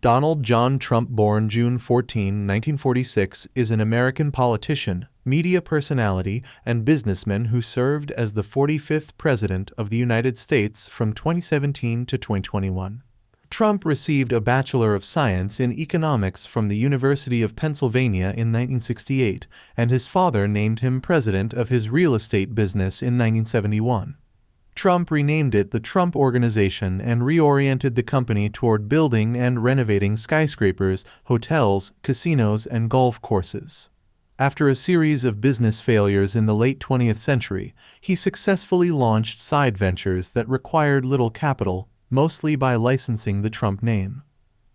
Donald John Trump, born June 14, 1946, is an American politician, media personality, and businessman who served as the 45th President of the United States from 2017 to 2021. Trump received a Bachelor of Science in Economics from the University of Pennsylvania in 1968, and his father named him president of his real estate business in 1971. Trump renamed it the Trump Organization and reoriented the company toward building and renovating skyscrapers, hotels, casinos, and golf courses. After a series of business failures in the late 20th century, he successfully launched side ventures that required little capital, mostly by licensing the Trump name.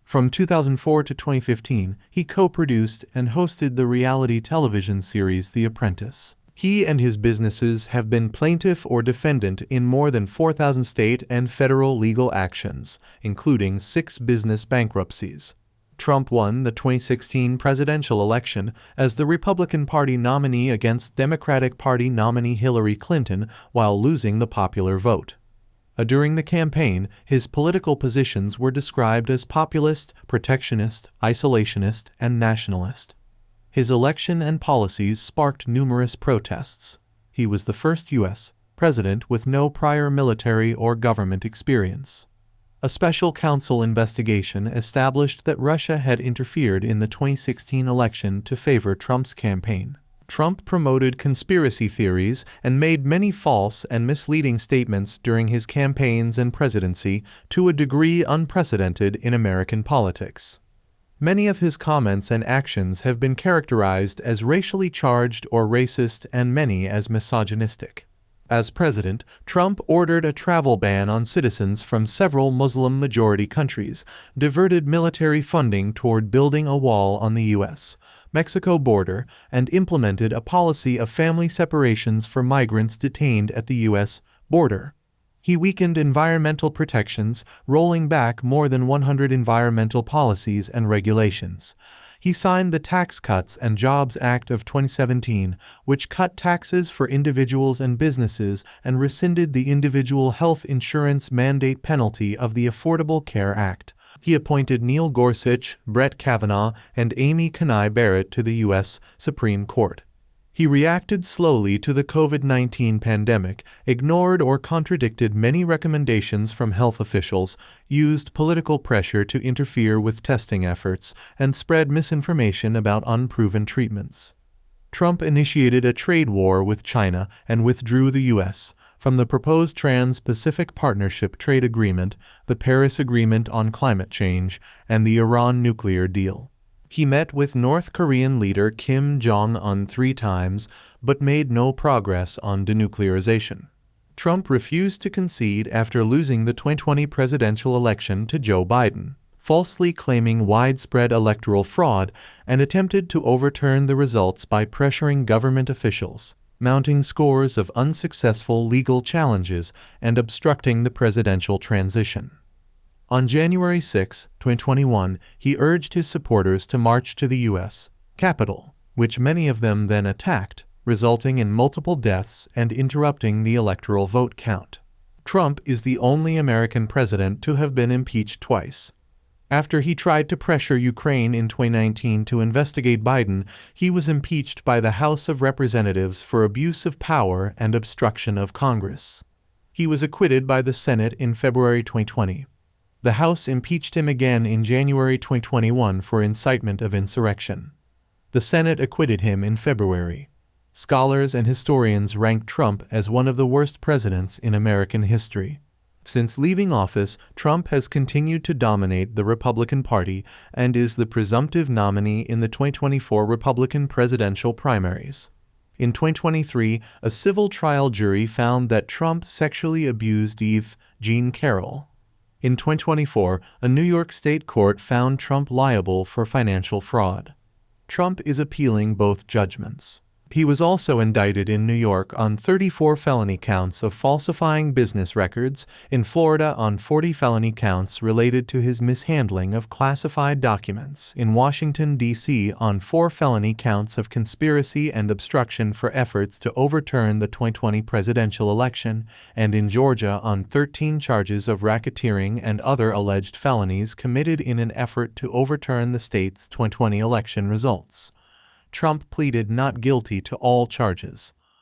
From 2004 to 2015, he co-produced and hosted the reality television series The Apprentice. He and his businesses have been plaintiff or defendant in more than 4,000 state and federal legal actions, including 6 business bankruptcies. Trump won the 2016 presidential election as the Republican Party nominee against Democratic Party nominee Hillary Clinton while losing the popular vote. During the campaign, his political positions were described as populist, protectionist, isolationist, and nationalist. His election and policies sparked numerous protests. He was the first U.S. president with no prior military or government experience. A special counsel investigation established that Russia had interfered in the 2016 election to favor Trump's campaign. Trump promoted conspiracy theories and made many false and misleading statements during his campaigns and presidency to a degree unprecedented in American politics. Many of his comments and actions have been characterized as racially charged or racist, and many as misogynistic. As president, Trump ordered a travel ban on citizens from several Muslim-majority countries, diverted military funding toward building a wall on the U.S.-Mexico border, and implemented a policy of family separations for migrants detained at the U.S. border. He weakened environmental protections, rolling back more than 100 environmental policies and regulations. He signed the Tax Cuts and Jobs Act of 2017, which cut taxes for individuals and businesses and rescinded the individual health insurance mandate penalty of the Affordable Care Act. He appointed Neil Gorsuch, Brett Kavanaugh, and Amy Coney Barrett to the U.S. Supreme Court. He reacted slowly to the COVID-19 pandemic, ignored or contradicted many recommendations from health officials, used political pressure to interfere with testing efforts, and spread misinformation about unproven treatments. Trump initiated a trade war with China and withdrew the U.S. from the proposed Trans-Pacific Partnership Trade Agreement, the Paris Agreement on Climate Change, and the Iran nuclear deal. He met with North Korean leader Kim Jong-un 3 times, but made no progress on denuclearization. Trump refused to concede after losing the 2020 presidential election to Joe Biden, falsely claiming widespread electoral fraud, and attempted to overturn the results by pressuring government officials, mounting scores of unsuccessful legal challenges, and obstructing the presidential transition. On January 6, 2021, he urged his supporters to march to the U.S. Capitol, which many of them then attacked, resulting in multiple deaths and interrupting the electoral vote count. Trump is the only American president to have been impeached twice. After he tried to pressure Ukraine in 2019 to investigate Biden, he was impeached by the House of Representatives for abuse of power and obstruction of Congress. He was acquitted by the Senate in February 2020. The House impeached him again in January 2021 for incitement of insurrection. The Senate acquitted him in February. Scholars and historians rank Trump as one of the worst presidents in American history. Since leaving office, Trump has continued to dominate the Republican Party and is the presumptive nominee in the 2024 Republican presidential primaries. In 2023, a civil trial jury found that Trump sexually abused Eve Jean Carroll. In 2024, a New York state court found Trump liable for financial fraud. Trump is appealing both judgments. He was also indicted in New York on 34 felony counts of falsifying business records, in Florida on 40 felony counts related to his mishandling of classified documents, in Washington, D.C. on 4 felony counts of conspiracy and obstruction for efforts to overturn the 2020 presidential election, and in Georgia on 13 charges of racketeering and other alleged felonies committed in an effort to overturn the state's 2020 election results. Trump pleaded not guilty to all charges.